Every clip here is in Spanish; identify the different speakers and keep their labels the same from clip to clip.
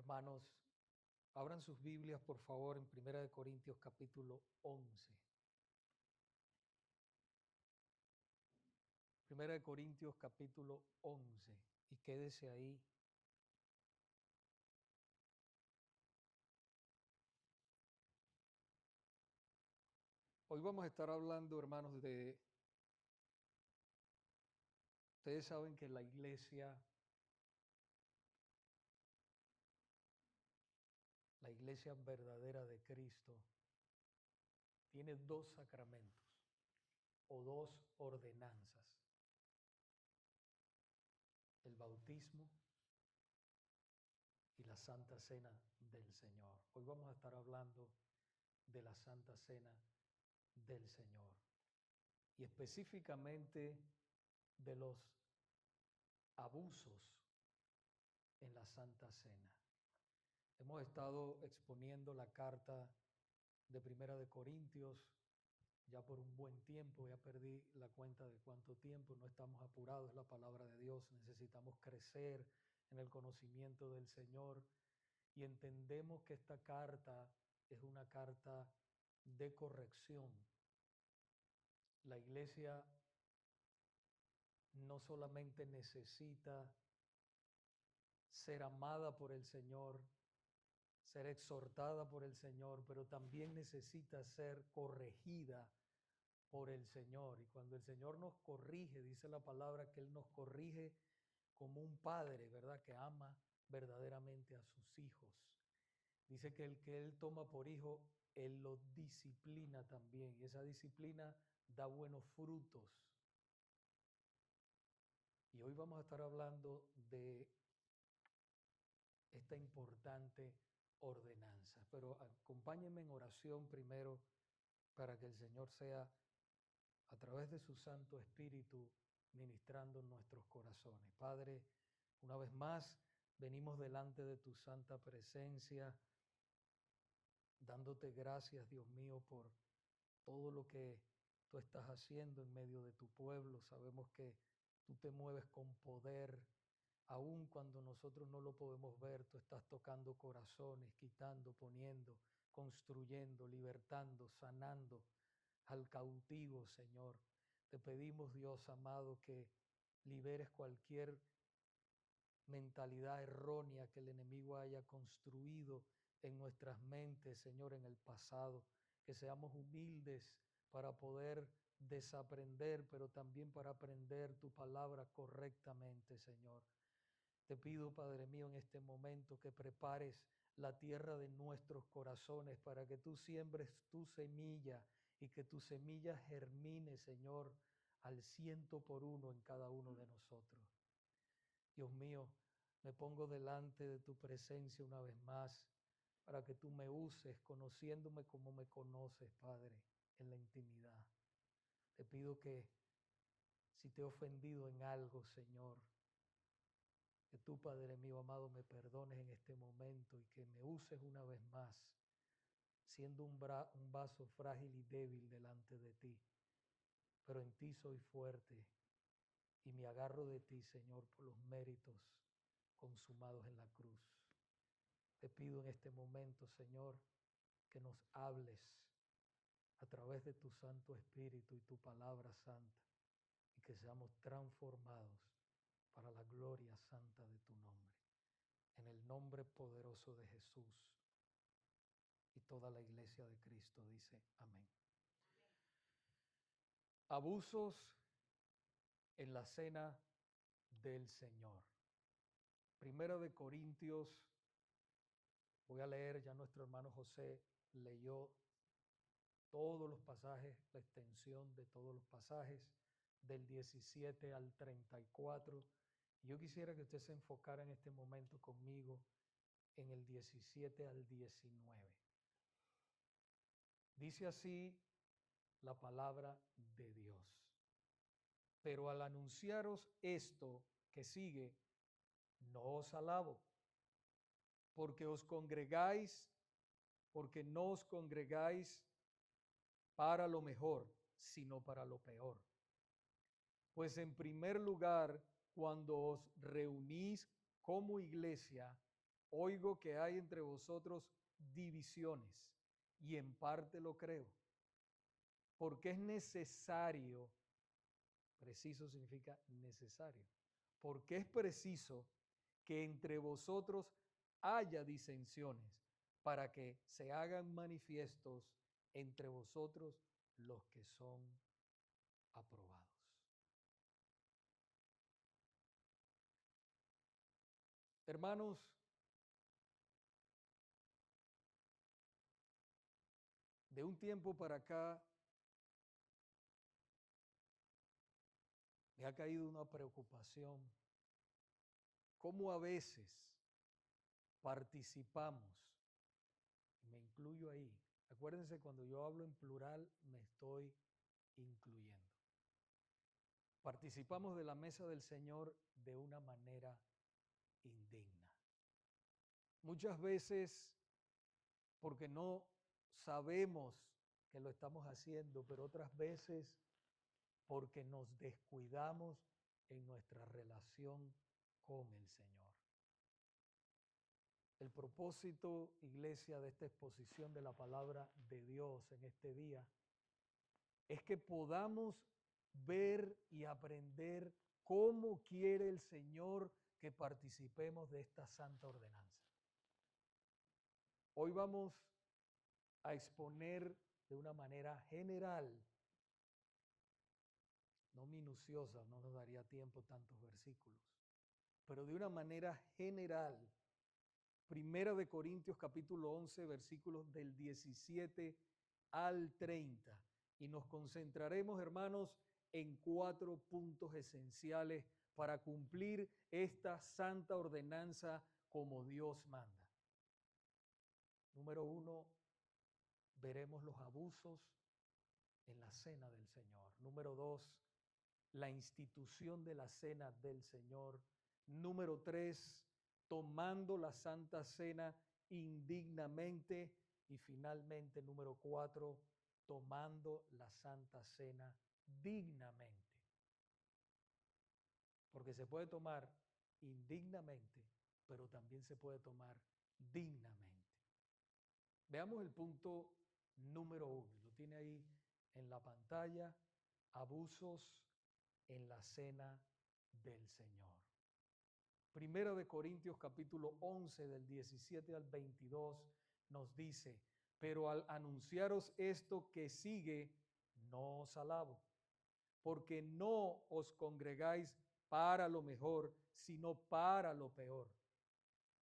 Speaker 1: Hermanos, abran sus Biblias, por favor, en 1 Corintios capítulo 11. 1 Corintios capítulo 11. Y quédese ahí. Hoy vamos a estar hablando, hermanos, ustedes saben que la iglesia verdadera de Cristo, tiene dos sacramentos o dos ordenanzas: el bautismo y la Santa Cena del Señor. Hoy vamos a estar hablando de la Santa Cena del Señor y específicamente de los abusos en la Santa Cena. Hemos estado exponiendo la carta de Primera de Corintios ya por un buen tiempo, ya perdí la cuenta de cuánto tiempo, no estamos apurados, es la palabra de Dios, necesitamos crecer en el conocimiento del Señor y entendemos que esta carta es una carta de corrección. La iglesia no solamente necesita ser amada por el Señor, ser exhortada por el Señor, pero también necesita ser corregida por el Señor. Y cuando el Señor nos corrige, dice la palabra que Él nos corrige como un padre, ¿verdad? Que ama verdaderamente a sus hijos. Dice que el que Él toma por hijo, Él lo disciplina también. Y esa disciplina da buenos frutos. Y hoy vamos a estar hablando de esta importante ordenanza. Pero acompáñenme en oración primero para que el Señor sea, a través de su Santo Espíritu, ministrando en nuestros corazones. Padre, una vez más venimos delante de tu santa presencia, dándote gracias, Dios mío, por todo lo que tú estás haciendo en medio de tu pueblo. Sabemos que tú te mueves con poder, aun cuando nosotros no lo podemos ver. Tú estás tocando corazones, quitando, poniendo, construyendo, libertando, sanando al cautivo, Señor. Te pedimos, Dios amado, que liberes cualquier mentalidad errónea que el enemigo haya construido en nuestras mentes, Señor, en el pasado. Que seamos humildes para poder desaprender, pero también para aprender tu palabra correctamente, Señor. Te pido, Padre mío, en este momento que prepares la tierra de nuestros corazones para que tú siembres tu semilla y que tu semilla germine, Señor, al 100 por 1 en cada uno de nosotros. Dios mío, me pongo delante de tu presencia una vez más para que tú me uses conociéndome como me conoces, Padre, en la intimidad. Te pido que si te he ofendido en algo, Señor, que tú, Padre mío amado, me perdones en este momento y que me uses una vez más, siendo un vaso frágil y débil delante de ti. Pero en ti soy fuerte y me agarro de ti, Señor, por los méritos consumados en la cruz. Te pido en este momento, Señor, que nos hables a través de tu Santo Espíritu y tu palabra santa y que seamos transformados para la gloria santa de tu nombre. En el nombre poderoso de Jesús. Y toda la iglesia de Cristo dice amén. Abusos en la cena del Señor. 1 Corintios, voy a leer, ya nuestro hermano José leyó todos los pasajes, la extensión de todos los pasajes, del 17 al 34. Yo quisiera que usted se enfocara en este momento conmigo en el 17 al 19. Dice así la palabra de Dios. Pero al anunciaros esto que sigue, no os alabo, porque no os congregáis para lo mejor, sino para lo peor. Pues en primer lugar, cuando os reunís como iglesia, Oigo que hay entre vosotros divisiones, y en parte lo creo, porque es necesario, preciso significa necesario, porque es preciso que entre vosotros haya disensiones, para que se hagan manifiestos entre vosotros los que son aprobados. Hermanos, de un tiempo para acá me ha caído una preocupación, cómo a veces participamos, y me incluyo ahí. Acuérdense, cuando yo hablo en plural, me estoy incluyendo. Participamos de la mesa del Señor de una manera indigna. Muchas veces porque no sabemos que lo estamos haciendo, pero otras veces porque nos descuidamos en nuestra relación con el Señor. El propósito, iglesia, de esta exposición de la palabra de Dios en este día es que podamos ver y aprender cómo quiere el Señor que participemos de esta santa ordenanza. Hoy vamos a exponer de una manera general, no minuciosa, no nos daría tiempo tantos versículos, pero de una manera general, Primera de Corintios capítulo 11, versículos del 17 al 30. Y nos concentraremos, hermanos, en 4 puntos esenciales para cumplir esta santa ordenanza como Dios manda. Número 1, veremos los abusos en la cena del Señor. Número 2, la institución de la cena del Señor. Número 3, tomando la Santa Cena indignamente. Y finalmente, número 4, tomando la Santa Cena dignamente. Porque se puede tomar indignamente, pero también se puede tomar dignamente. Veamos el punto número 1. Lo tiene ahí en la pantalla. Abusos en la cena del Señor. Primero de Corintios capítulo 11 del 17 al 22 nos dice: pero al anunciaros esto que sigue, no os alabo, porque no os congregáis para lo mejor, sino para lo peor.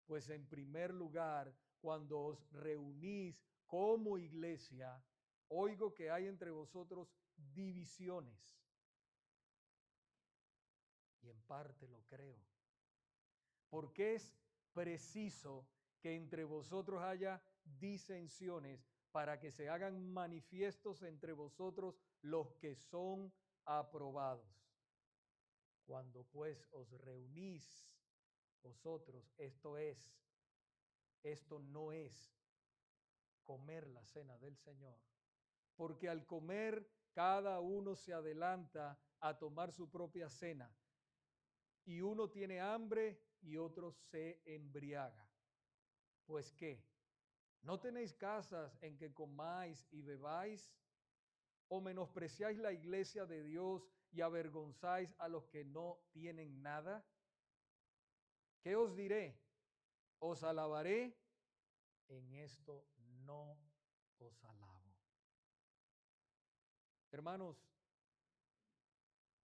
Speaker 1: Pues en primer lugar, cuando os reunís como iglesia, oigo que hay entre vosotros divisiones. Y en parte lo creo. Porque es preciso que entre vosotros haya disensiones, para que se hagan manifiestos entre vosotros los que son aprobados. Cuando pues os reunís vosotros, esto no es comer la cena del Señor, porque al comer cada uno se adelanta a tomar su propia cena, y uno tiene hambre y otro se embriaga. Pues ¿qué? ¿No tenéis casas en que comáis y bebáis? ¿O menospreciáis la iglesia de Dios y avergonzáis a los que no tienen nada? ¿Qué os diré? ¿Os alabaré? En esto no os alabo. Hermanos,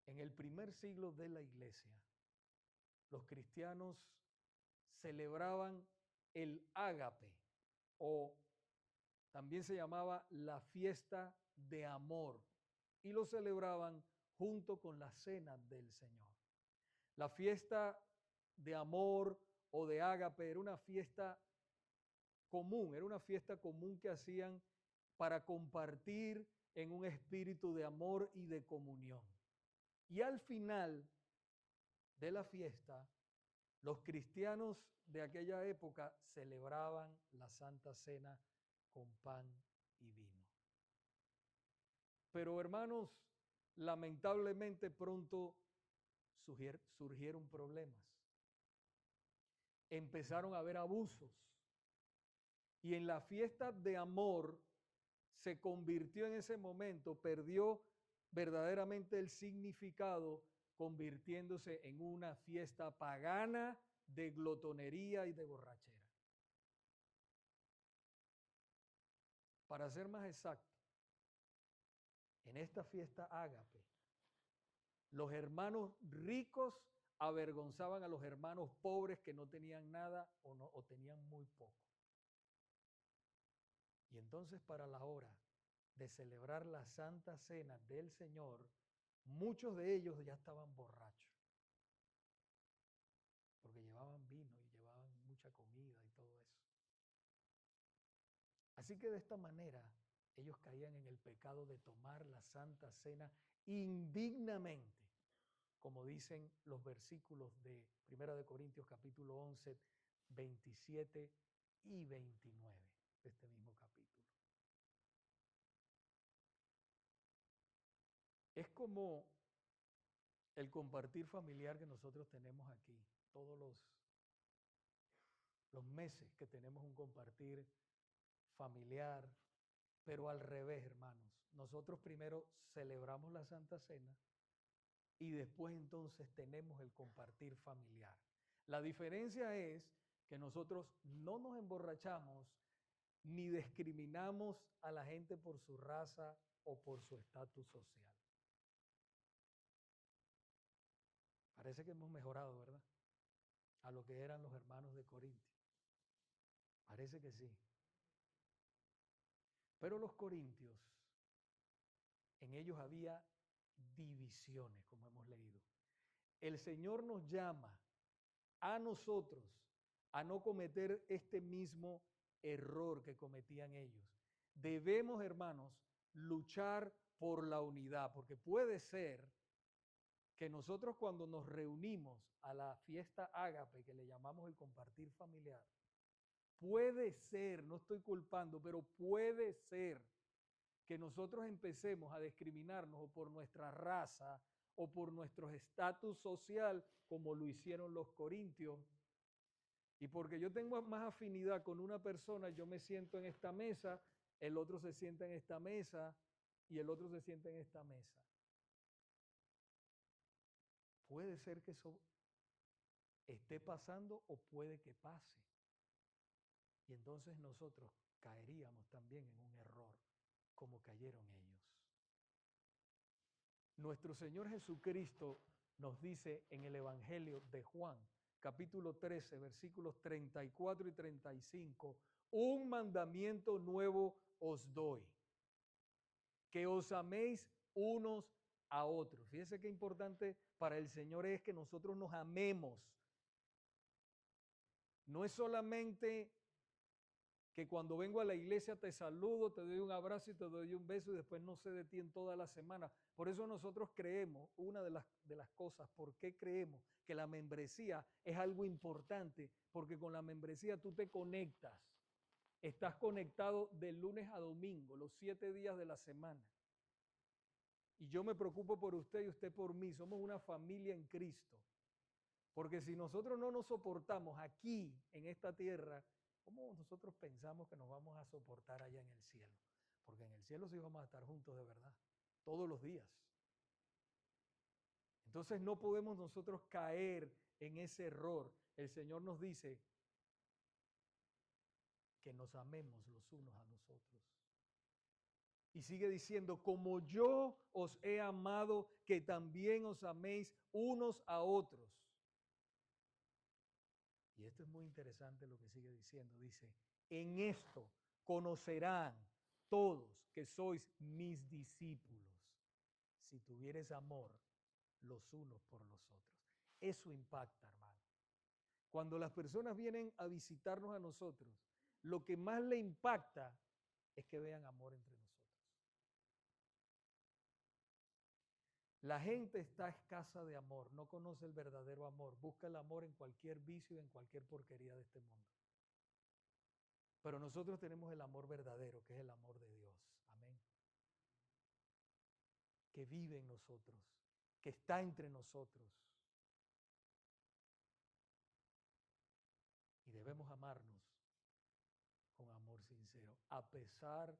Speaker 1: en el primer siglo de la iglesia, los cristianos celebraban el ágape, o también se llamaba la fiesta de amor, y lo celebraban junto con la cena del Señor. La fiesta de amor o de ágape era una fiesta común que hacían para compartir en un espíritu de amor y de comunión. Y al final de la fiesta, los cristianos de aquella época celebraban la Santa Cena con pan y vino. Pero hermanos, lamentablemente pronto surgieron problemas. empezaron a haber abusos. Y en la fiesta de amor se convirtió en ese momento, perdió verdaderamente el significado, convirtiéndose en una fiesta pagana de glotonería y de borrachera. Para ser más exacto, en esta fiesta ágape, los hermanos ricos avergonzaban a los hermanos pobres que no tenían nada o tenían muy poco. Y entonces para la hora de celebrar la Santa Cena del Señor, muchos de ellos ya estaban borrachos, porque llevaban vino y llevaban mucha comida y todo eso. Así que de esta manera ellos caían en el pecado de tomar la Santa Cena indignamente, como dicen los versículos de 1 de Corintios capítulo 11, 27 y 29 de este mismo capítulo. Es como el compartir familiar que nosotros tenemos aquí, todos los meses que tenemos un compartir familiar, pero al revés, hermanos. Nosotros primero celebramos la Santa Cena y después entonces tenemos el compartir familiar. La diferencia es que nosotros no nos emborrachamos ni discriminamos a la gente por su raza o por su estatus social. Parece que hemos mejorado, ¿verdad? A lo que eran los hermanos de Corintios. Parece que sí. Pero los corintios, en ellos había divisiones, como hemos leído. El Señor nos llama a nosotros a no cometer este mismo error que cometían ellos. Debemos, hermanos, luchar por la unidad, porque puede ser que nosotros cuando nos reunimos a la fiesta ágape, que le llamamos el compartir familiar, puede ser, no estoy culpando, pero puede ser que nosotros empecemos a discriminarnos o por nuestra raza o por nuestro estatus social, como lo hicieron los corintios. Y porque yo tengo más afinidad con una persona, yo me siento en esta mesa, el otro se sienta en esta mesa y el otro se sienta en esta mesa. Puede ser que eso esté pasando o puede que pase. Y entonces nosotros caeríamos también en un error, como cayeron ellos. Nuestro Señor Jesucristo nos dice en el Evangelio de Juan, capítulo 13, versículos 34 y 35, un mandamiento nuevo os doy, que os améis unos a otros. Fíjense qué importante para el Señor es que nosotros nos amemos. No es solamente que cuando vengo a la iglesia te saludo, te doy un abrazo y te doy un beso y después no sé de ti en toda la semana. Por eso nosotros creemos, una de las cosas, ¿por qué creemos que la membresía es algo importante? Porque con la membresía tú te conectas. Estás conectado de lunes a domingo, los 7 días de la semana. Y yo me preocupo por usted y usted por mí. Somos una familia en Cristo. Porque si nosotros no nos soportamos aquí, en esta tierra, ¿cómo nosotros pensamos que nos vamos a soportar allá en el cielo? Porque en el cielo sí vamos a estar juntos de verdad, todos los días. Entonces no podemos nosotros caer en ese error. El Señor nos dice que nos amemos los unos a nosotros. Y sigue diciendo, como yo os he amado, que también os améis unos a otros. Y esto es muy interesante lo que sigue diciendo. Dice, en esto conocerán todos que sois mis discípulos, si tuvieres amor los unos por los otros. Eso impacta, hermano. Cuando las personas vienen a visitarnos a nosotros, lo que más le impacta es que vean amor entre nosotros. La gente está escasa de amor, no conoce el verdadero amor, busca el amor en cualquier vicio y en cualquier porquería de este mundo. Pero nosotros tenemos el amor verdadero, que es el amor de Dios. Amén. Que vive en nosotros, que está entre nosotros. debemos amarnos con amor sincero, a pesar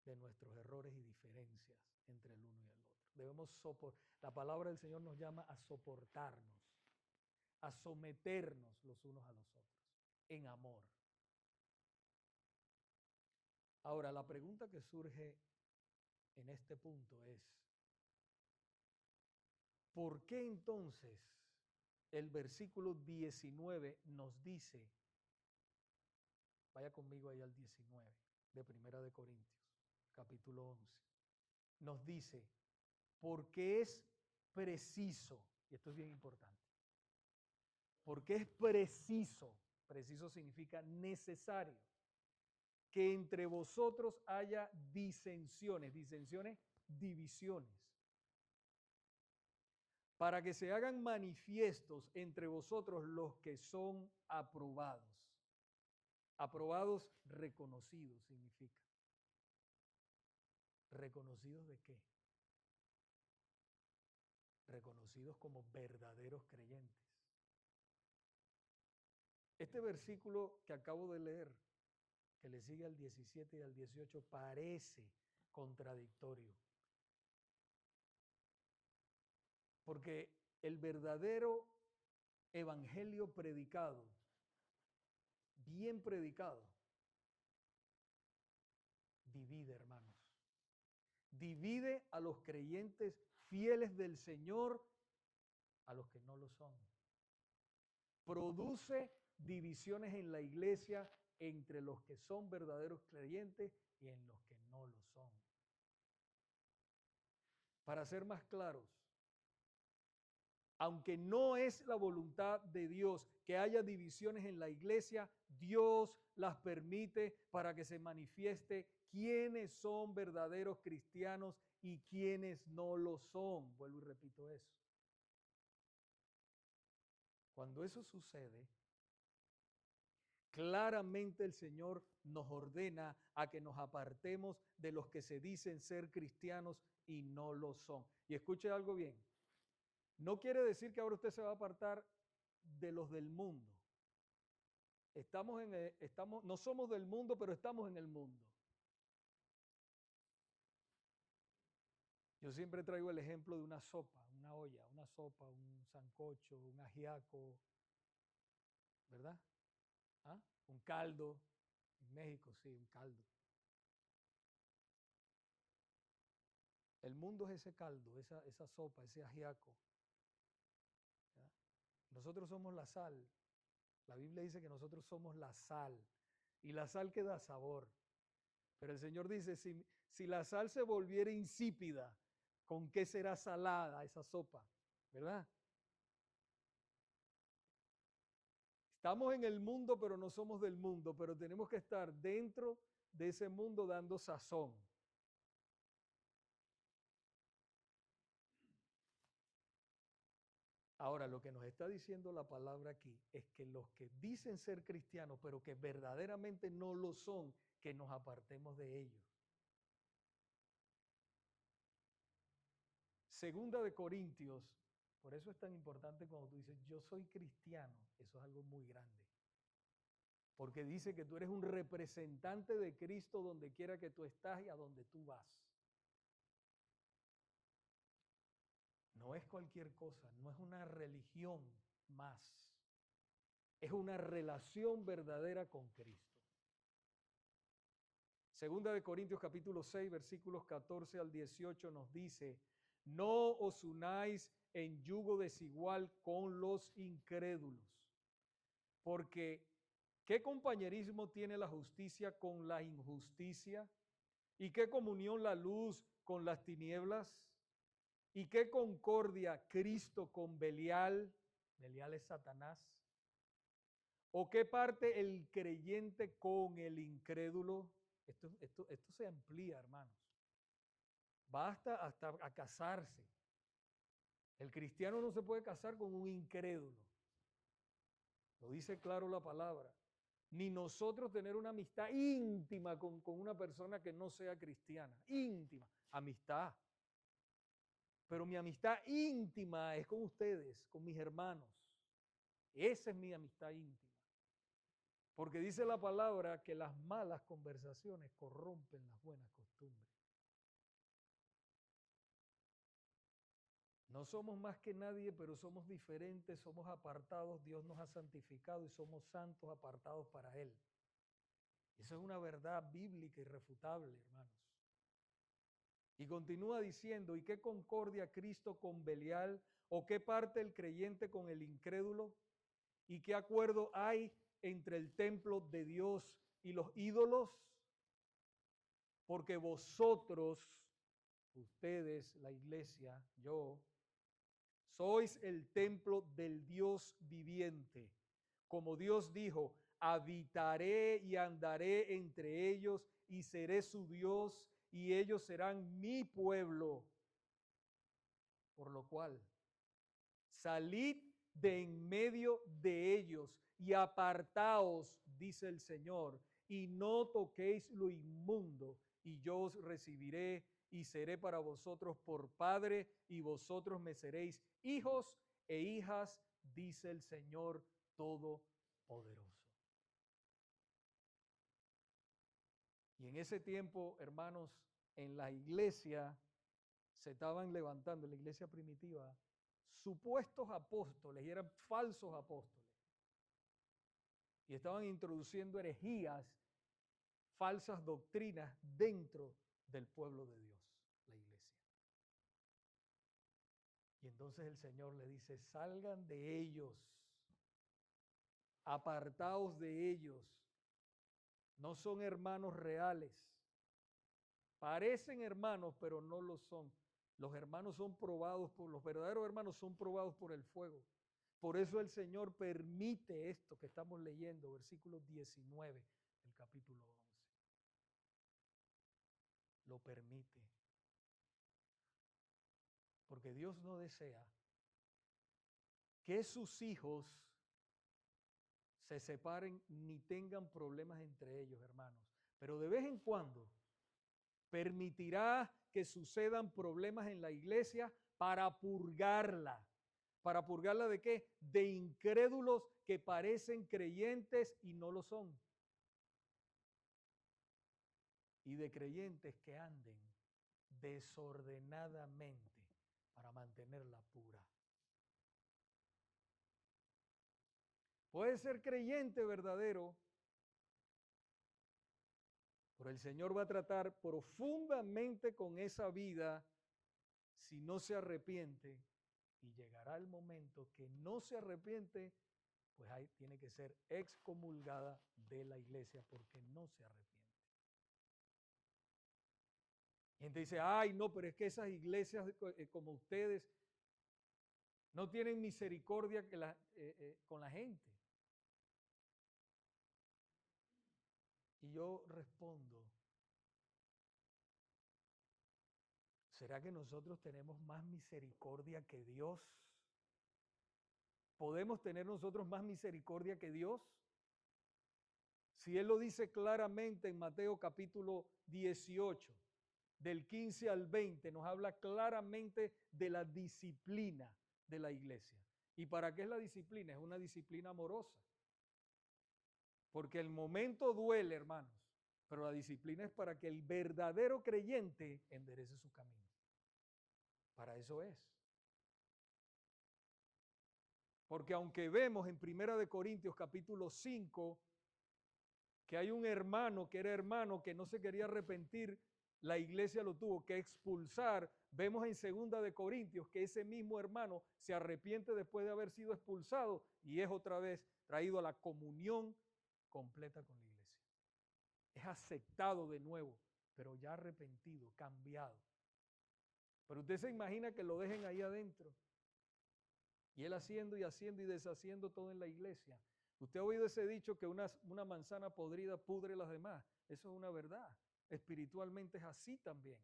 Speaker 1: de nuestros errores y diferencias entre el uno y el otro. Debemos la palabra del Señor nos llama a soportarnos, a someternos los unos a los otros, en amor. Ahora, la pregunta que surge en este punto es, ¿por qué entonces el versículo 19 nos dice, vaya conmigo ahí al 19 de Primera de Corintios, capítulo 11, nos dice, porque es preciso, y esto es bien importante, porque es preciso significa necesario, que entre vosotros haya divisiones, para que se hagan manifiestos entre vosotros los que son aprobados. Aprobados, reconocidos significa. ¿Reconocidos de qué? Reconocidos como verdaderos creyentes. Este versículo que acabo de leer, que le sigue al 17 y al 18, parece contradictorio. Porque el verdadero evangelio predicado, bien predicado, divide, hermanos. Divide a los creyentes fieles del Señor a los que no lo son. Produce divisiones en la iglesia entre los que son verdaderos creyentes y en los que no lo son. Para ser más claros, aunque no es la voluntad de Dios que haya divisiones en la iglesia, Dios las permite para que se manifieste quiénes son verdaderos cristianos y quiénes no lo son. Vuelvo y repito eso. Cuando eso sucede, claramente el Señor nos ordena a que nos apartemos de los que se dicen ser cristianos y no lo son. Y escuche algo bien. No quiere decir que ahora usted se va a apartar de los del mundo. No somos del mundo, pero estamos en el mundo. Yo siempre traigo el ejemplo de una sopa, una olla, una sopa, un sancocho, un ajiaco, ¿verdad? ¿Ah? Un caldo. En México, sí, un caldo. El mundo es ese caldo, esa sopa, ese ajiaco. ¿Ya? Nosotros somos la sal. La Biblia dice que nosotros somos la sal. Y la sal que da sabor. Pero el Señor dice, si la sal se volviera insípida, ¿con qué será salada esa sopa? ¿Verdad? Estamos en el mundo, pero no somos del mundo, pero tenemos que estar dentro de ese mundo dando sazón. Ahora, lo que nos está diciendo la palabra aquí es que los que dicen ser cristianos, pero que verdaderamente no lo son, que nos apartemos de ellos. Segunda de Corintios, por eso es tan importante cuando tú dices, yo soy cristiano, eso es algo muy grande. Porque dice que tú eres un representante de Cristo donde quiera que tú estás y a donde tú vas. No es cualquier cosa, no es una religión más. Es una relación verdadera con Cristo. Segunda de Corintios capítulo 6, versículos 14 al 18 nos dice, no os unáis en yugo desigual con los incrédulos, porque ¿qué compañerismo tiene la justicia con la injusticia? ¿Y qué comunión la luz con las tinieblas? ¿Y qué concordia Cristo con Belial? Belial es Satanás. ¿O qué parte el creyente con el incrédulo? Esto se amplía, hermanos. Basta hasta a casarse. El cristiano no se puede casar con un incrédulo. Lo dice claro la palabra. Ni nosotros tener una amistad íntima con una persona que no sea cristiana. Íntima. Amistad. Pero mi amistad íntima es con ustedes, con mis hermanos. Esa es mi amistad íntima. Porque dice la palabra que las malas conversaciones corrompen las buenas costumbres. No somos más que nadie, pero somos diferentes, somos apartados, Dios nos ha santificado y somos santos apartados para Él. Esa es una verdad bíblica irrefutable, hermanos. Y continúa diciendo, ¿y qué concordia Cristo con Belial? ¿O qué parte el creyente con el incrédulo? ¿Y qué acuerdo hay entre el templo de Dios y los ídolos? Porque vosotros, ustedes, la iglesia, yo, sois el templo del Dios viviente. Como Dios dijo, habitaré y andaré entre ellos y seré su Dios y ellos serán mi pueblo. Por lo cual, salid de en medio de ellos y apartaos, dice el Señor, y no toquéis lo inmundo, y yo os recibiré y seré para vosotros por Padre, y vosotros me seréis hijos e hijas, dice el Señor Todopoderoso. Y en ese tiempo, hermanos, en la iglesia se estaban levantando, en la iglesia primitiva, supuestos apóstoles, y eran falsos apóstoles. Y estaban introduciendo herejías, falsas doctrinas dentro del pueblo de Dios, la iglesia. Y entonces el Señor le dice, salgan de ellos, apartaos de ellos. No son hermanos reales. Parecen hermanos, pero no lo son. Los hermanos son probados los verdaderos hermanos son probados por el fuego. Por eso el Señor permite esto que estamos leyendo, versículo 19 del capítulo 11. Lo permite. Porque Dios no desea que sus hijos se separen ni tengan problemas entre ellos, hermanos. Pero de vez en cuando permitirá que sucedan problemas en la iglesia para purgarla. ¿Para purgarla de qué? De incrédulos que parecen creyentes y no lo son. Y de creyentes que anden desordenadamente para mantenerla pura. Puede ser creyente verdadero, pero el Señor va a tratar profundamente con esa vida si no se arrepiente, y llegará el momento que no se arrepiente, pues ahí tiene que ser excomulgada de la iglesia porque no se arrepiente. Y gente dice, ay, no, pero es que esas iglesias como ustedes no tienen misericordia con la gente. Y yo respondo, ¿será que nosotros tenemos más misericordia que Dios? ¿Podemos tener nosotros más misericordia que Dios? Si Él lo dice claramente en Mateo capítulo 18, del 15 al 20, nos habla claramente de la disciplina de la iglesia. ¿Y para qué es la disciplina? Es una disciplina amorosa. Porque el momento duele, hermanos, pero la disciplina es para que el verdadero creyente enderece su camino. Para eso es. Porque aunque vemos en 1 Corintios capítulo 5 que hay un hermano que era hermano que no se quería arrepentir, la iglesia lo tuvo que expulsar. Vemos en 2 Corintios que ese mismo hermano se arrepiente después de haber sido expulsado y es otra vez traído a la comunión completa con la iglesia. Es aceptado de nuevo, pero ya arrepentido, cambiado. Pero usted se imagina que lo dejen ahí adentro y él haciendo y haciendo y deshaciendo todo en la iglesia. Usted ha oído ese dicho que una manzana podrida pudre las demás. Eso es una verdad. Espiritualmente es así también.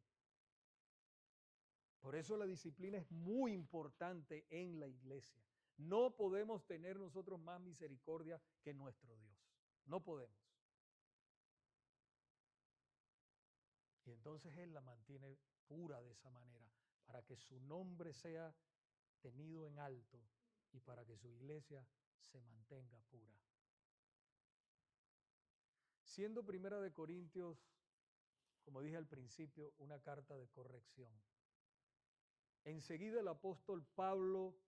Speaker 1: Por eso la disciplina es muy importante en la iglesia. No podemos tener nosotros más misericordia que nuestro Dios. No podemos. Y entonces Él la mantiene pura de esa manera, para que su nombre sea tenido en alto y para que su iglesia se mantenga pura. Siendo Primera de Corintios, como dije al principio, una carta de corrección. Enseguida el apóstol Pablo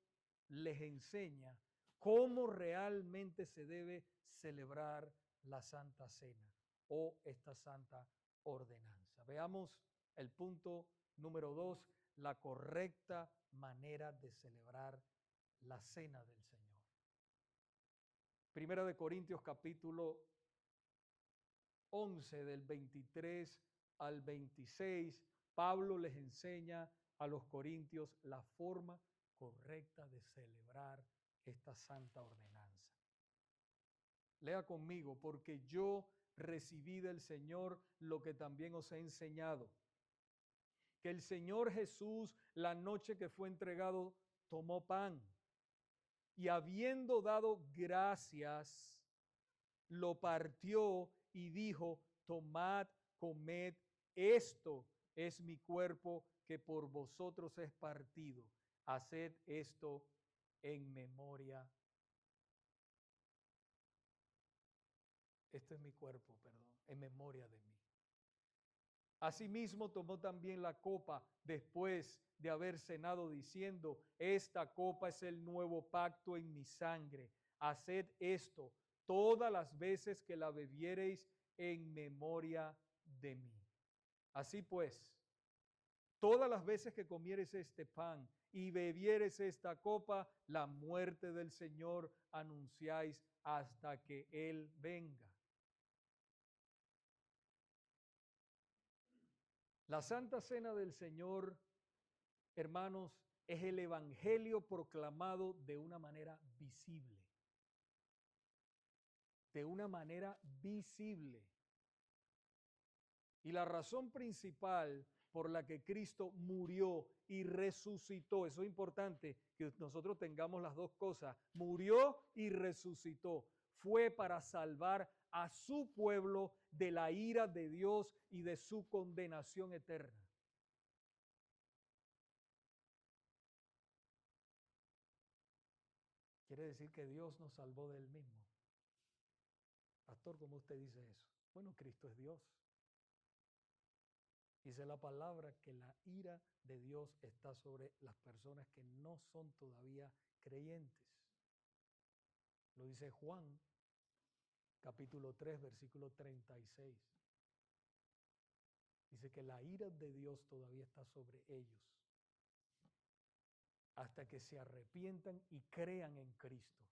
Speaker 1: les enseña cómo realmente se debe celebrar la Santa Cena o esta santa ordenanza. Veamos el punto número 2, la correcta manera de celebrar la Cena del Señor. Primera de Corintios capítulo 11 del 23 al 26, Pablo les enseña a los corintios la forma correcta de celebrar esta santa ordenanza. Lea conmigo, porque yo recibí del Señor lo que también os he enseñado, que el Señor Jesús, la noche que fue entregado, tomó pan y habiendo dado gracias, lo partió y dijo: tomad, comed, esto es mi cuerpo que por vosotros es partido. Haced esto en memoria. Esto es mi cuerpo, perdón, en memoria de mí. Asimismo tomó también la copa después de haber cenado, diciendo: esta copa es el nuevo pacto en mi sangre. Haced esto todas las veces que la bebiereis en memoria de mí. Así pues, todas las veces que comiereis este pan y bebiereis esta copa, la muerte del Señor anunciáis hasta que Él venga. La Santa Cena del Señor, hermanos, es el evangelio proclamado de una manera visible. De una manera visible. Y la razón principal por la que Cristo murió y resucitó, eso es importante que nosotros tengamos las dos cosas, murió y resucitó, fue para salvar a su pueblo de la ira de Dios y de su condenación eterna. Quiere decir que Dios nos salvó de Él mismo. Pastor, ¿cómo usted dice eso? Bueno, Cristo es Dios. Dice la palabra que la ira de Dios está sobre las personas que no son todavía creyentes. Lo dice Juan, capítulo 3, versículo 36. Dice que la ira de Dios todavía está sobre ellos hasta que se arrepientan y crean en Cristo.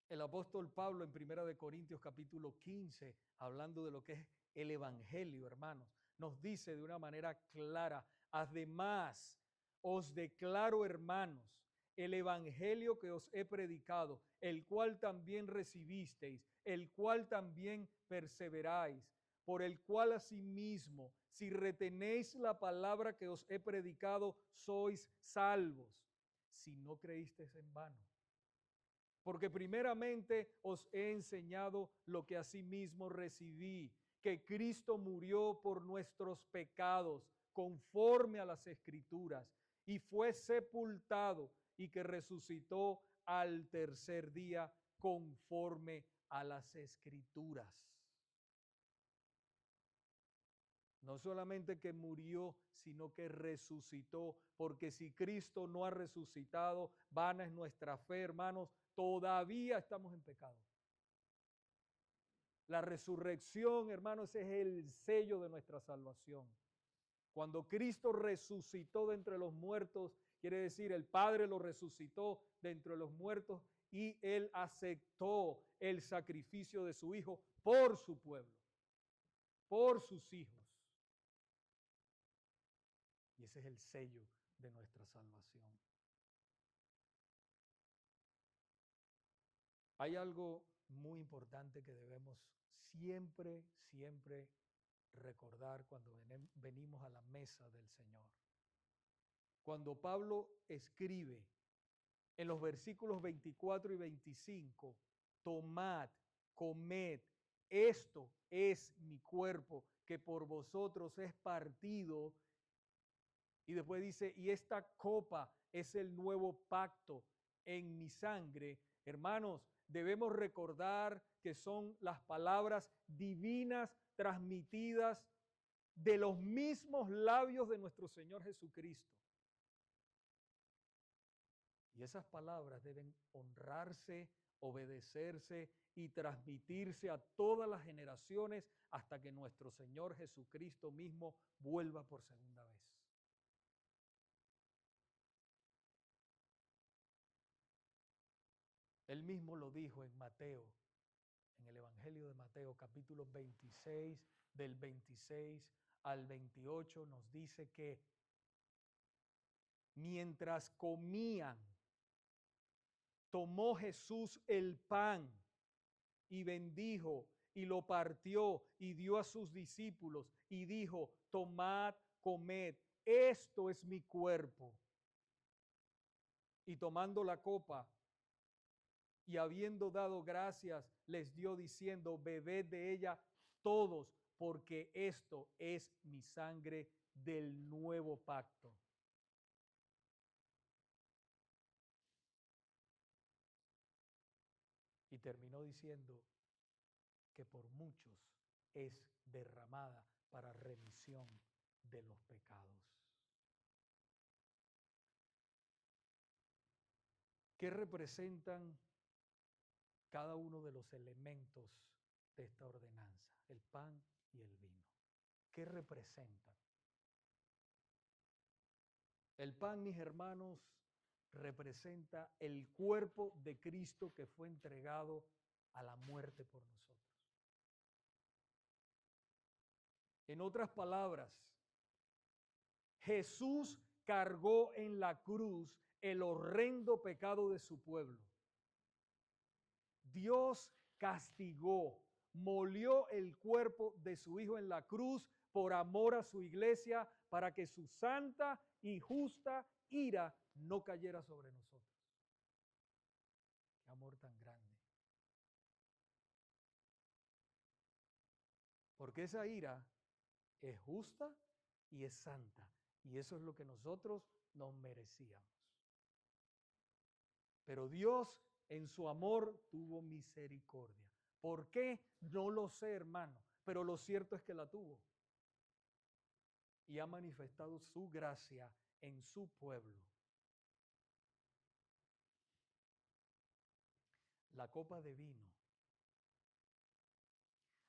Speaker 1: El apóstol Pablo en 1 Corintios capítulo 15, hablando de lo que es el evangelio, hermanos, nos dice de una manera clara: además, os declaro, hermanos, el evangelio que os he predicado, el cual también recibisteis, el cual también perseveráis, por el cual asimismo, si retenéis la palabra que os he predicado, sois salvos, si no creísteis en vano. Porque primeramente os he enseñado lo que asimismo recibí, que Cristo murió por nuestros pecados, conforme a las Escrituras, y fue sepultado, y que resucitó al tercer día, conforme a las Escrituras. No solamente que murió, sino que resucitó, porque si Cristo no ha resucitado, vana es nuestra fe, hermanos, todavía estamos en pecado. La resurrección, hermanos, es el sello de nuestra salvación. Cuando Cristo resucitó de entre los muertos, quiere decir el Padre lo resucitó de entre los muertos y Él aceptó el sacrificio de su Hijo por su pueblo, por sus hijos. Y ese es el sello de nuestra salvación. Hay algo muy importante que debemos siempre recordar cuando venimos a la mesa del Señor. Cuando Pablo escribe en los versículos 24 y 25, tomad, comed, esto es mi cuerpo que por vosotros es partido. Y después dice, y esta copa es el nuevo pacto en mi sangre. Hermanos, debemos recordar que son las palabras divinas transmitidas de los mismos labios de nuestro Señor Jesucristo. Y esas palabras deben honrarse, obedecerse y transmitirse a todas las generaciones hasta que nuestro Señor Jesucristo mismo vuelva por segunda vez. Él mismo lo dijo en Mateo, en el Evangelio de Mateo, capítulo 26, del 26 al 28, nos dice que mientras comían, tomó Jesús el pan y bendijo y lo partió y dio a sus discípulos y dijo: tomad, comed, esto es mi cuerpo. Y tomando la copa y habiendo dado gracias, les dio diciendo: bebed de ella todos, porque esto es mi sangre del nuevo pacto. Y terminó diciendo que por muchos es derramada para remisión de los pecados. ¿Qué representan cada uno de los elementos de esta ordenanza? El pan y el vino. ¿Qué representan? El pan, mis hermanos, representa el cuerpo de Cristo que fue entregado a la muerte por nosotros. En otras palabras, Jesús cargó en la cruz el horrendo pecado de su pueblo. Dios castigó, molió el cuerpo de su Hijo en la cruz por amor a su iglesia, para que su santa y justa ira no cayera sobre nosotros. Qué amor tan grande. Porque esa ira es justa y es santa. Y eso es lo que nosotros nos merecíamos. Pero Dios en su amor tuvo misericordia. ¿Por qué? No lo sé, hermano, pero lo cierto es que la tuvo. Y ha manifestado su gracia en su pueblo. La copa de vino.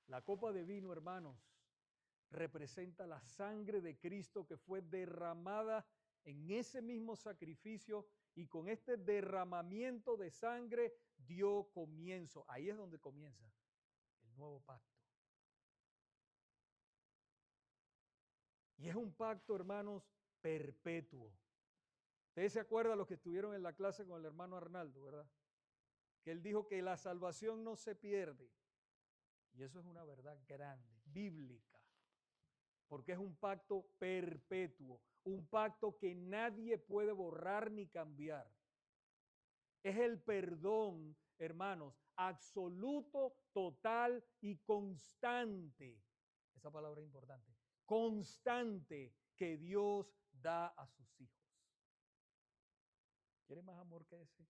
Speaker 1: La copa de vino, hermanos, representa la sangre de Cristo que fue derramada en ese mismo sacrificio, y con este derramamiento de sangre dio comienzo. Ahí es donde comienza el nuevo pacto. Y es un pacto, hermanos, perpetuo. Ustedes se acuerdan los que estuvieron en la clase con el hermano Arnaldo, ¿verdad? Que él dijo que la salvación no se pierde. Y eso es una verdad grande, bíblica. Porque es un pacto perpetuo, un pacto que nadie puede borrar ni cambiar. Es el perdón, hermanos, absoluto, total y constante. Esa palabra es importante. Constante que Dios da a sus hijos. ¿Quiere más amor que ese?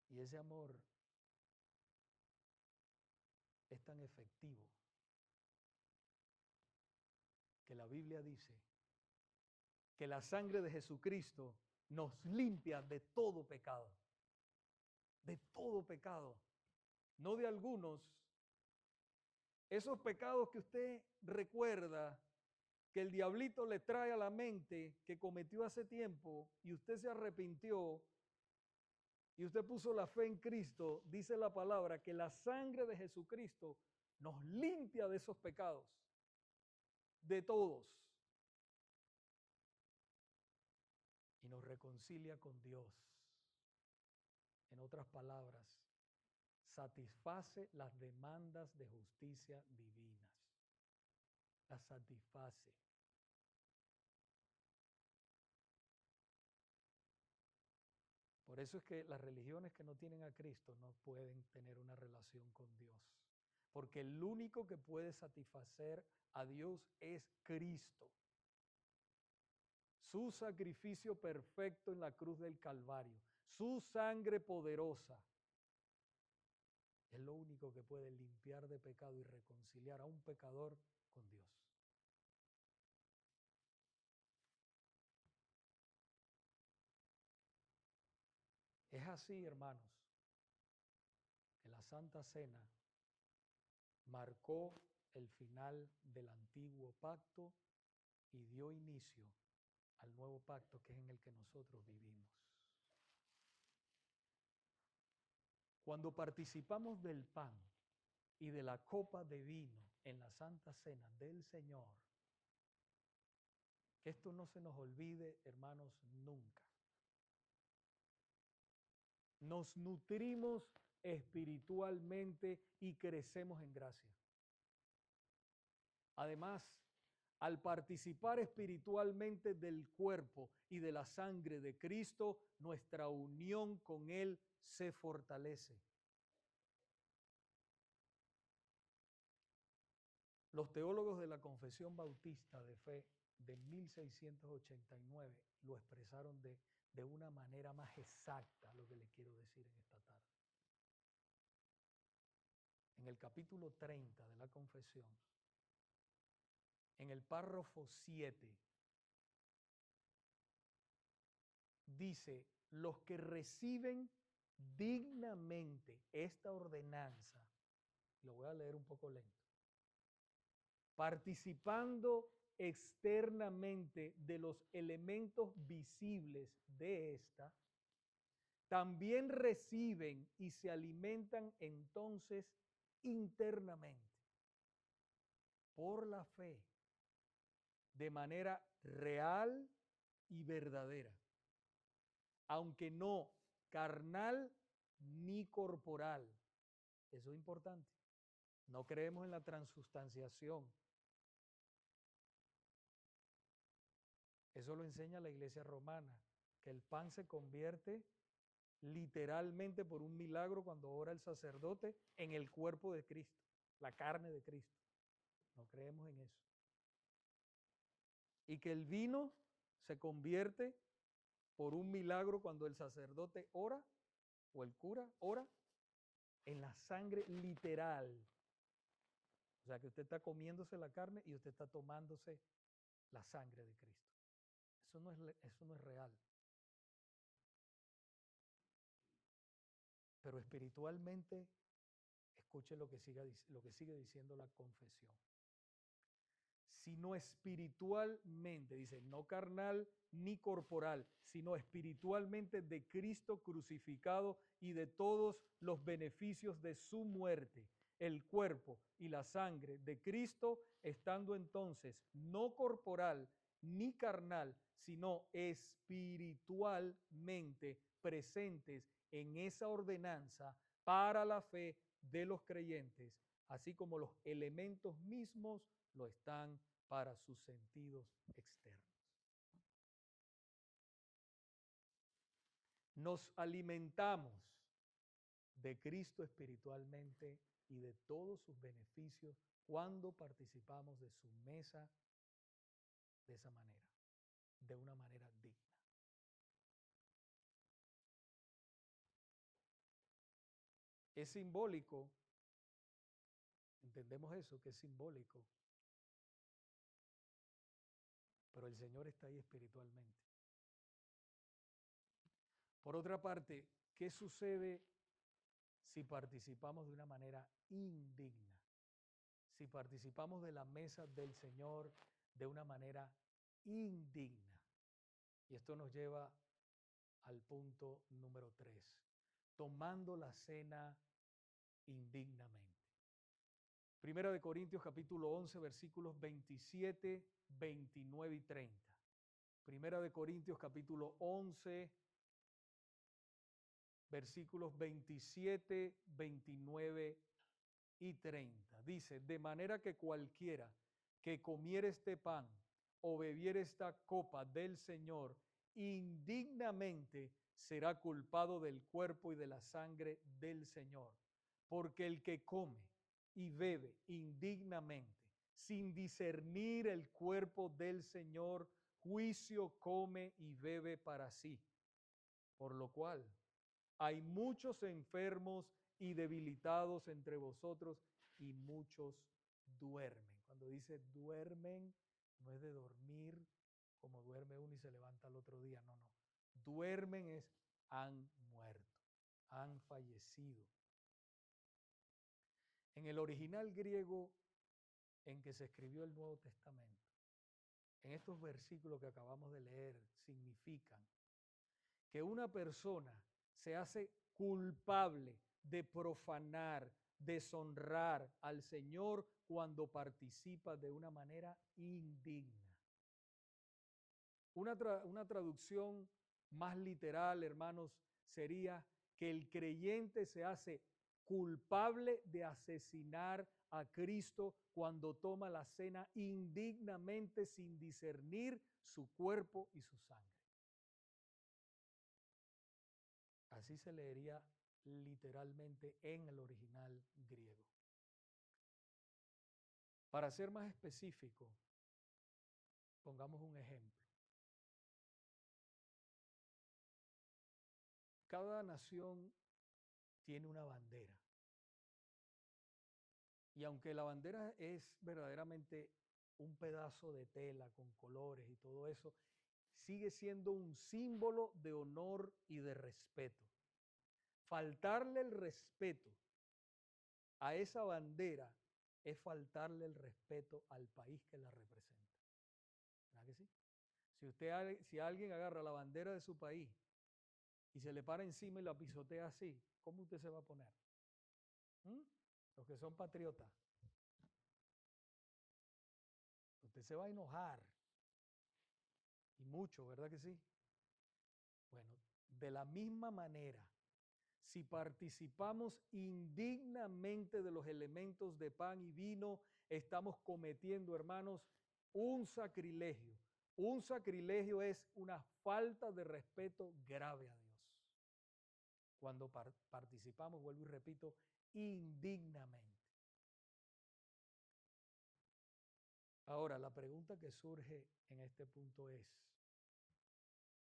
Speaker 1: Y ese amor es tan efectivo que la Biblia dice que la sangre de Jesucristo nos limpia de todo pecado. De todo pecado. No de algunos. Esos pecados que usted recuerda, que el diablito le trae a la mente, que cometió hace tiempo, y usted se arrepintió, y usted puso la fe en Cristo, dice la palabra que la sangre de Jesucristo nos limpia de esos pecados, de todos, y nos reconcilia con Dios. En otras palabras, satisface las demandas de justicia divinas. Las satisface. Por eso es que las religiones que no tienen a Cristo no pueden tener una relación con Dios. Porque el único que puede satisfacer a Dios es Cristo. su sacrificio perfecto en la cruz del Calvario, su sangre poderosa, es lo único que puede limpiar de pecado y reconciliar a un pecador con Dios. Es así, hermanos, que la Santa Cena marcó el final del antiguo pacto y dio inicio al nuevo pacto que es en el que nosotros vivimos. Cuando participamos del pan y de la copa de vino en la Santa Cena del Señor, que esto no se nos olvide, hermanos, nunca. Nos nutrimos espiritualmente y crecemos en gracia. Además, al participar espiritualmente del cuerpo y de la sangre de Cristo, nuestra unión con Él se fortalece. Los teólogos de la Confesión Bautista de Fe de 1689 lo expresaron de una manera más exacta, lo que le quiero decir en esta tarde. En el capítulo 30 de la Confesión, en el párrafo 7, dice, los que reciben dignamente esta ordenanza, lo voy a leer un poco lento, participando externamente de los elementos visibles de esta, también reciben y se alimentan entonces internamente por la fe, de manera real y verdadera, aunque no carnal ni corporal. Eso es importante. No creemos en la transustanciación. Eso lo enseña la Iglesia romana, que el pan se convierte literalmente por un milagro cuando ora el sacerdote en el cuerpo de Cristo, la carne de Cristo. No creemos en eso. Y que el vino se convierte por un milagro cuando el sacerdote ora o el cura ora en la sangre literal. O sea que usted está comiéndose la carne y usted está tomándose la sangre de Cristo. Eso no es real. Pero espiritualmente, escuche lo que sigue diciendo la confesión. Sino espiritualmente, dice, no carnal ni corporal, sino espiritualmente de Cristo crucificado y de todos los beneficios de su muerte, el cuerpo y la sangre de Cristo, estando entonces no corporal ni carnal, sino espiritualmente presentes en esa ordenanza para la fe de los creyentes, así como los elementos mismos lo están para sus sentidos externos. Nos alimentamos de Cristo espiritualmente y de todos sus beneficios cuando participamos de su mesa de esa manera, de una manera digna. Es simbólico, entendemos eso, que es simbólico, pero el Señor está ahí espiritualmente. Por otra parte, ¿qué sucede si participamos de una manera indigna? Si participamos de la mesa del Señor de una manera indigna. Y esto nos lleva al punto número 3, tomando la cena indignamente. Primera de Corintios capítulo 11, versículos 27, 29 y 30. Primera de Corintios capítulo 11, versículos 27, 29 y 30. Dice, de manera que cualquiera que comiere este pan o bebiere esta copa del Señor indignamente será culpado del cuerpo y de la sangre del Señor. Porque el que come y bebe indignamente, sin discernir el cuerpo del Señor, juicio come y bebe para sí. Por lo cual hay muchos enfermos y debilitados entre vosotros y muchos duermen. Cuando dice duermen, no es de dormir como duerme uno y se levanta al otro día, no, no. Duermen es han muerto, han fallecido. En el original griego en que se escribió el Nuevo Testamento, en estos versículos que acabamos de leer, significan que una persona se hace culpable de profanar, deshonrar al Señor cuando participa de una manera indigna. Una traducción más literal, hermanos, sería que el creyente se hace culpable de asesinar a Cristo cuando toma la cena indignamente sin discernir su cuerpo y su sangre. Así se leería literalmente en el original griego. Para ser más específico, pongamos un ejemplo. Cada nación tiene una bandera. Y aunque la bandera es verdaderamente un pedazo de tela con colores y todo eso, sigue siendo un símbolo de honor y de respeto. Faltarle el respeto a esa bandera es faltarle el respeto al país que la representa. ¿Verdad que sí? Si alguien agarra la bandera de su país y se le para encima y la pisotea así, ¿cómo usted se va a poner? Los que son patriotas. Usted se va a enojar. Y mucho, ¿verdad que sí? Bueno, de la misma manera, si participamos indignamente de los elementos de pan y vino, estamos cometiendo, hermanos, un sacrilegio. Un sacrilegio es una falta de respeto grave a Dios. Cuando participamos, vuelvo y repito, indignamente. Ahora, la pregunta que surge en este punto es,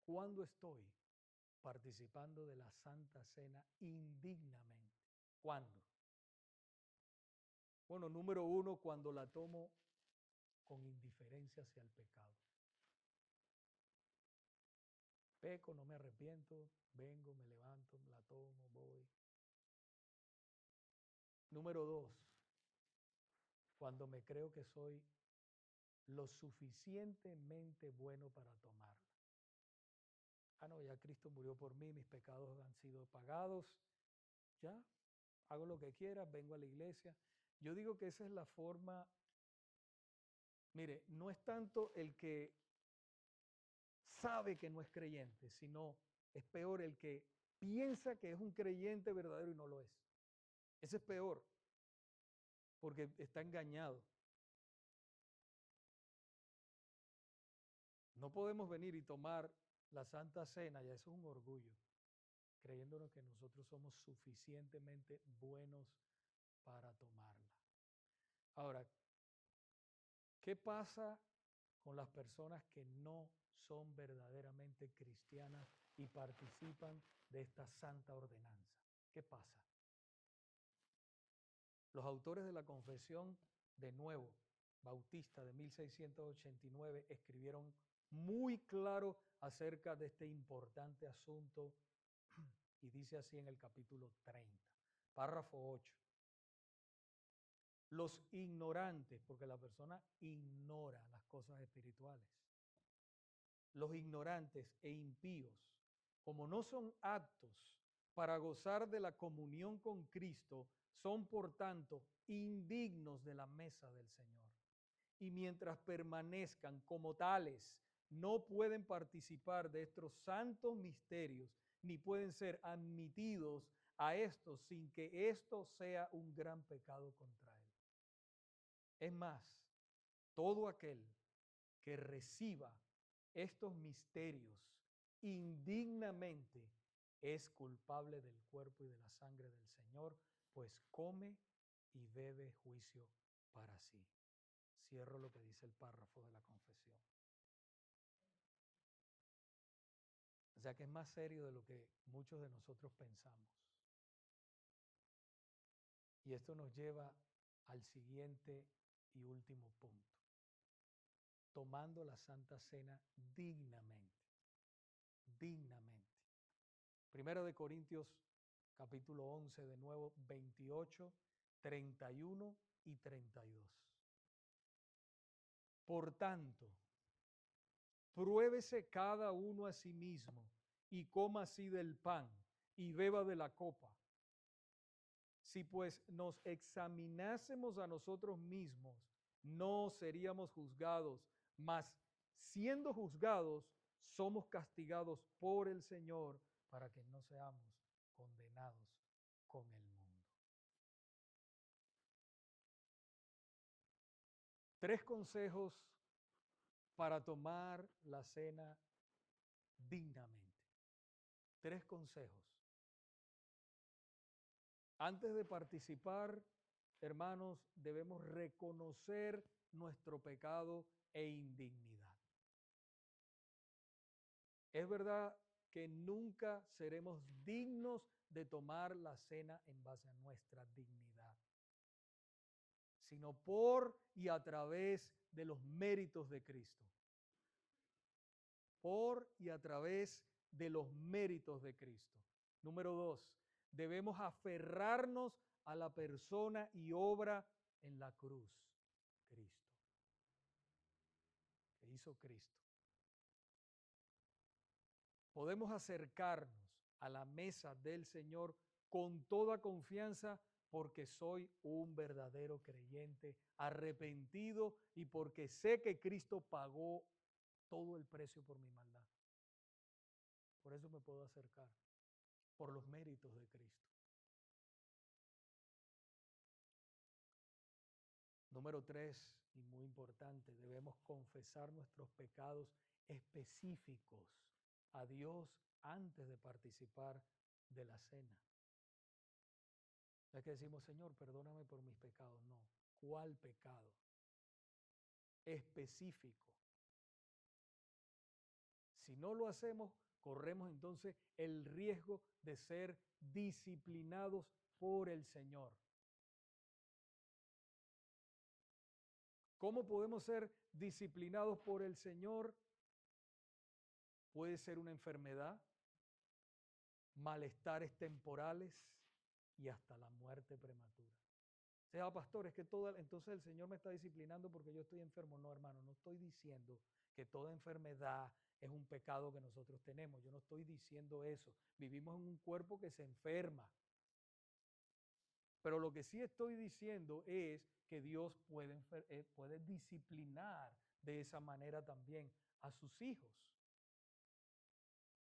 Speaker 1: ¿cuándo estoy participando de la Santa Cena indignamente? ¿Cuándo? Bueno, número uno, cuando la tomo con indiferencia hacia el pecado. Peco, no me arrepiento, vengo, me levanto, la tomo, voy. Número dos, cuando me creo que soy lo suficientemente bueno para tomarla. Ah, no, ya Cristo murió por mí, mis pecados han sido pagados, ya, hago lo que quiera, vengo a la iglesia. Yo digo que esa es la forma, mire, no es tanto el que sabe que no es creyente, sino es peor el que piensa que es un creyente verdadero y no lo es. Ese es peor, porque está engañado. No podemos venir y tomar la Santa Cena, ya eso es un orgullo, creyéndonos que nosotros somos suficientemente buenos para tomarla. Ahora, ¿qué pasa con las personas que no son verdaderamente cristianas y participan de esta santa ordenanza? ¿Qué pasa? Los autores de la Confesión de Nuevo Bautista de 1689 escribieron muy claro acerca de este importante asunto y dice así en el capítulo 30, párrafo 8. Los ignorantes, porque la persona ignora las cosas espirituales, los ignorantes e impíos, como no son aptos para gozar de la comunión con Cristo, son por tanto indignos de la mesa del Señor. Y mientras permanezcan como tales, no pueden participar de estos santos misterios, ni pueden ser admitidos a estos sin que esto sea un gran pecado contra Él. Es más, todo aquel que reciba estos misterios indignamente es culpable del cuerpo y de la sangre del Señor, pues come y bebe juicio para sí. Cierro lo que dice el párrafo de la confesión. sea que es más serio de lo que muchos de nosotros pensamos. Y esto nos lleva al siguiente y último punto. Tomando la Santa Cena dignamente. Dignamente. Primero de Corintios, capítulo 11, de nuevo, 28, 31 y 32. Por tanto, pruébese cada uno a sí mismo y coma así del pan y beba de la copa. Si pues nos examinásemos a nosotros mismos, no seríamos juzgados, mas siendo juzgados, somos castigados por el Señor para que no seamos condenados con el mundo. 3 consejos para tomar la cena dignamente. 3 consejos. Antes de participar, hermanos, debemos reconocer nuestro pecado e indignidad. Es verdad que nunca seremos dignos de tomar la cena en base a nuestra dignidad, sino por y a través de los méritos de Cristo. Por y a través de los méritos de Cristo. Número 2, debemos aferrarnos a la persona y obra en la cruz, Cristo. ¿Qué hizo Cristo? Podemos acercarnos a la mesa del Señor con toda confianza porque soy un verdadero creyente, arrepentido y porque sé que Cristo pagó todo el precio por mi maldad. Por eso me puedo acercar, por los méritos de Cristo. Número 3, y muy importante, debemos confesar nuestros pecados específicos a Dios antes de participar de la cena. No es que decimos, Señor, perdóname por mis pecados. No. ¿Cuál pecado? Específico. Si no lo hacemos, corremos entonces el riesgo de ser disciplinados por el Señor. ¿Cómo podemos ser disciplinados por el Señor? Puede ser una enfermedad, malestares temporales y hasta la muerte prematura. O sea, pastor, es que entonces el Señor me está disciplinando porque yo estoy enfermo. No, hermano, no estoy diciendo que toda enfermedad es un pecado que nosotros tenemos. Yo no estoy diciendo eso. Vivimos en un cuerpo que se enferma. Pero lo que sí estoy diciendo es que Dios puede disciplinar de esa manera también a sus hijos.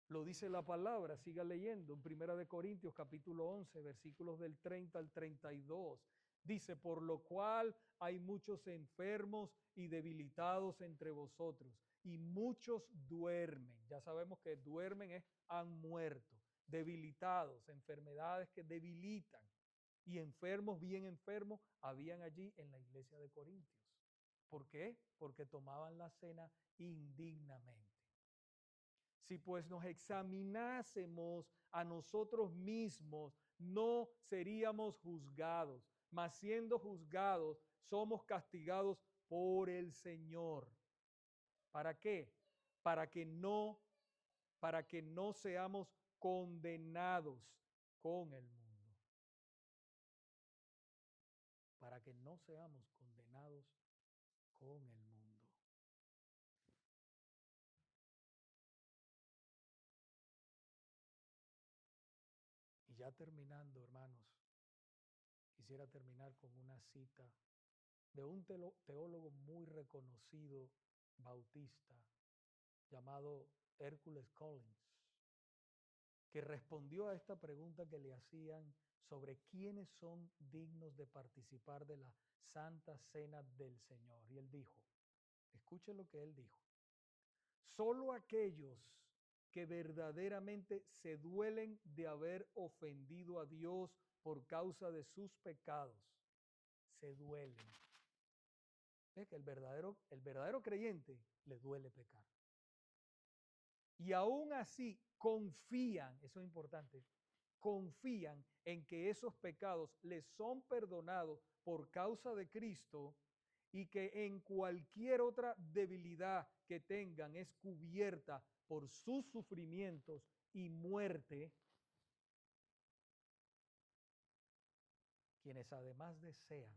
Speaker 1: Lo dice la palabra, siga leyendo, en 1 Corintios capítulo 11, versículos del 30 al 32. Dice, por lo cual hay muchos enfermos y debilitados entre vosotros, y muchos duermen. Ya sabemos que duermen han muerto, debilitados, enfermedades que debilitan. Y enfermos, bien enfermos, habían allí en la iglesia de Corintios. ¿Por qué? Porque tomaban la cena indignamente. Si pues nos examinásemos a nosotros mismos, no seríamos juzgados, mas siendo juzgados, somos castigados por el Señor. ¿Para qué? Para que no seamos condenados con el mundo. Para que no seamos condenados con el mundo. Y ya terminando, hermanos, quisiera terminar con una cita de un teólogo muy reconocido, bautista, llamado Hércules Collins, que respondió a esta pregunta que le hacían sobre quiénes son dignos de participar de la Santa Cena del Señor. Y él dijo, escuchen lo que él dijo, solo aquellos que verdaderamente se duelen de haber ofendido a Dios por causa de sus pecados, se duelen. Es que el verdadero creyente le duele pecar. Y y aún así confían, eso es importante, confían en que esos pecados les son perdonados por causa de Cristo y que en cualquier otra debilidad que tengan es cubierta por sus sufrimientos y muerte, quienes además desean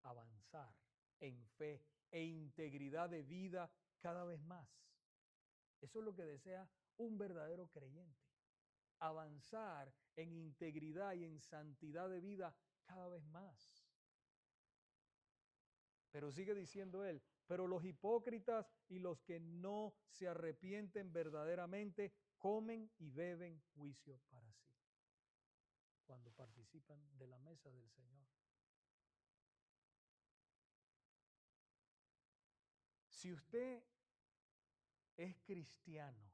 Speaker 1: avanzar en fe e integridad de vida cada vez más. Eso es lo que desea un verdadero creyente. Avanzar en integridad y en santidad de vida cada vez más. Pero sigue diciendo él, pero los hipócritas y los que no se arrepienten verdaderamente comen y beben juicio para sí cuando participan de la mesa del Señor. Si usted es cristiano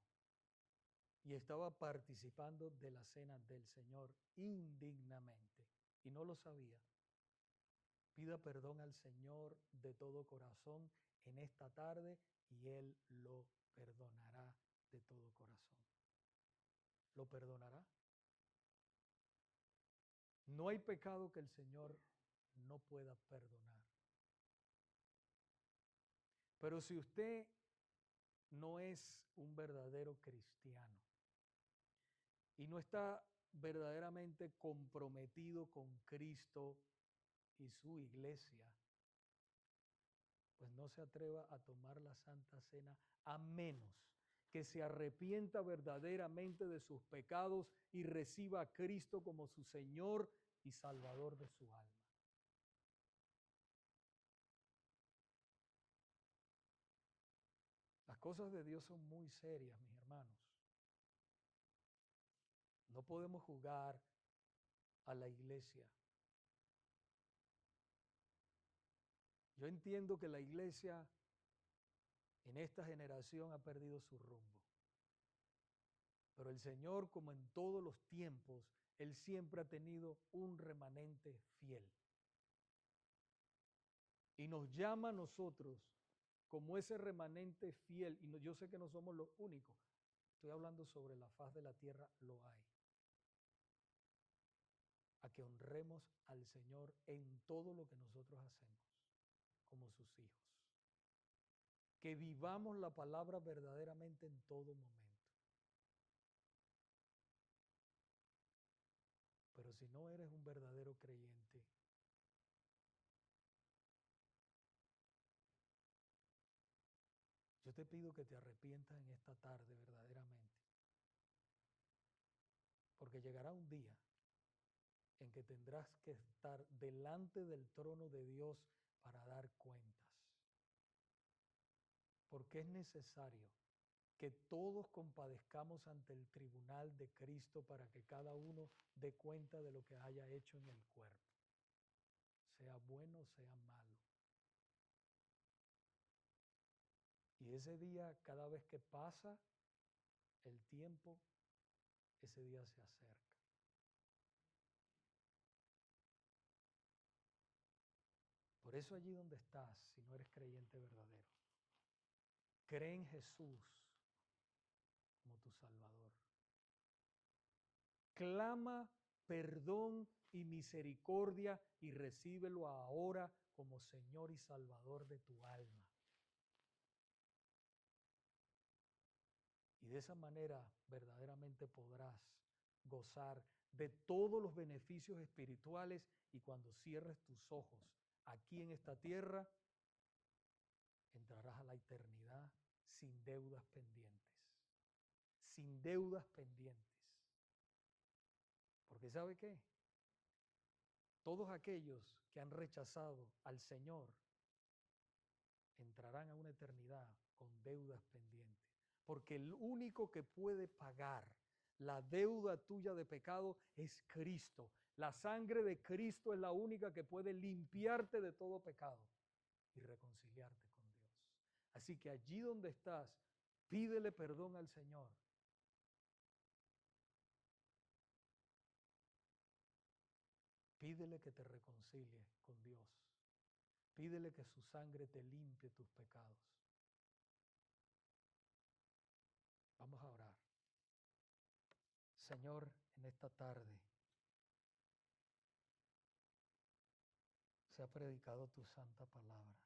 Speaker 1: y estaba participando de la cena del Señor indignamente y no lo sabía, pida perdón al Señor de todo corazón en esta tarde y Él lo perdonará de todo corazón. ¿Lo perdonará? No hay pecado que el Señor no pueda perdonar. Pero si usted no es un verdadero cristiano y no está verdaderamente comprometido con Cristo y su iglesia, pues no se atreva a tomar la Santa Cena a menos que se arrepienta verdaderamente de sus pecados y reciba a Cristo como su Señor y Salvador de su alma. Las cosas de Dios son muy serias, mis hermanos. No podemos jugar a la iglesia. Yo entiendo que la iglesia en esta generación ha perdido su rumbo. Pero el Señor, como en todos los tiempos, Él siempre ha tenido un remanente fiel. Y nos llama a nosotros como ese remanente fiel, y yo sé que no somos los únicos, estoy hablando sobre la faz de la tierra, lo hay, a que honremos al Señor en todo lo que nosotros hacemos, como sus hijos. Que vivamos la palabra verdaderamente en todo momento. Pero si no eres un verdadero creyente, yo te pido que te arrepientas en esta tarde verdaderamente. Porque llegará un día en que tendrás que estar delante del trono de Dios para dar cuentas. Porque es necesario que todos compadezcamos ante el tribunal de Cristo para que cada uno dé cuenta de lo que haya hecho en el cuerpo, sea bueno o sea malo. Y ese día, cada vez que pasa el tiempo, ese día se acerca. Por eso allí donde estás, si no eres creyente verdadero, cree en Jesús como tu Salvador. Clama perdón y misericordia y recíbelo ahora como Señor y Salvador de tu alma. Y de esa manera verdaderamente podrás gozar de todos los beneficios espirituales y cuando cierres tus ojos aquí en esta tierra, entrarás a la eternidad sin deudas pendientes. Sin deudas pendientes. Porque ¿sabe qué? Todos aquellos que han rechazado al Señor entrarán a una eternidad con deudas pendientes. Porque el único que puede pagar la deuda tuya de pecado es Cristo. La sangre de Cristo es la única que puede limpiarte de todo pecado y reconciliarte con Dios. Así que allí donde estás, pídele perdón al Señor. Pídele que te reconcilie con Dios. Pídele que su sangre te limpie tus pecados. Señor, en esta tarde se ha predicado tu santa palabra.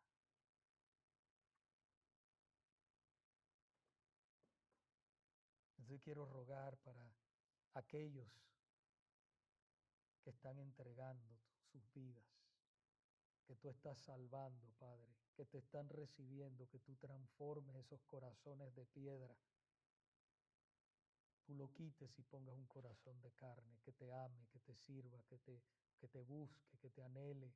Speaker 1: Yo quiero rogar para aquellos que están entregando sus vidas, que tú estás salvando, Padre, que te están recibiendo, que tú transformes esos corazones de piedra, tú lo quites y pongas un corazón de carne, que te ame, que te sirva, que te busque, que te anhele.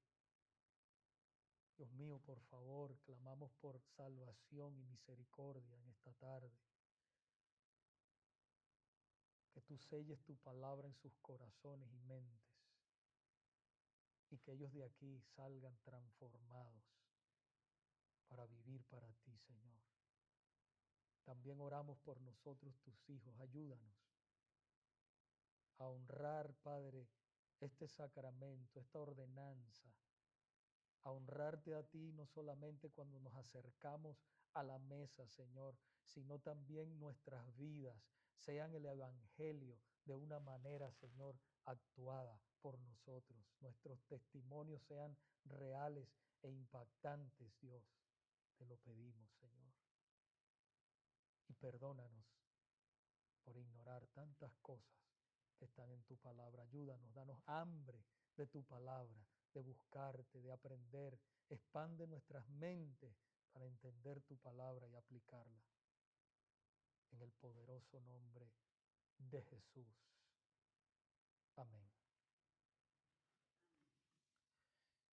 Speaker 1: Dios mío, por favor, clamamos por salvación y misericordia en esta tarde. Que tú selles tu palabra en sus corazones y mentes, y que ellos de aquí salgan transformados para vivir para ti, Señor. También oramos por nosotros, tus hijos. Ayúdanos a honrar, Padre, este sacramento, esta ordenanza, a honrarte a ti no solamente cuando nos acercamos a la mesa, Señor, sino también nuestras vidas sean el evangelio de una manera, Señor, actuada por nosotros. Nuestros testimonios sean reales e impactantes, Dios. Te lo pedimos, Señor. Y perdónanos por ignorar tantas cosas que están en tu palabra. Ayúdanos, danos hambre de tu palabra, de buscarte, de aprender. Expande nuestras mentes para entender tu palabra y aplicarla. En el poderoso nombre de Jesús. Amén.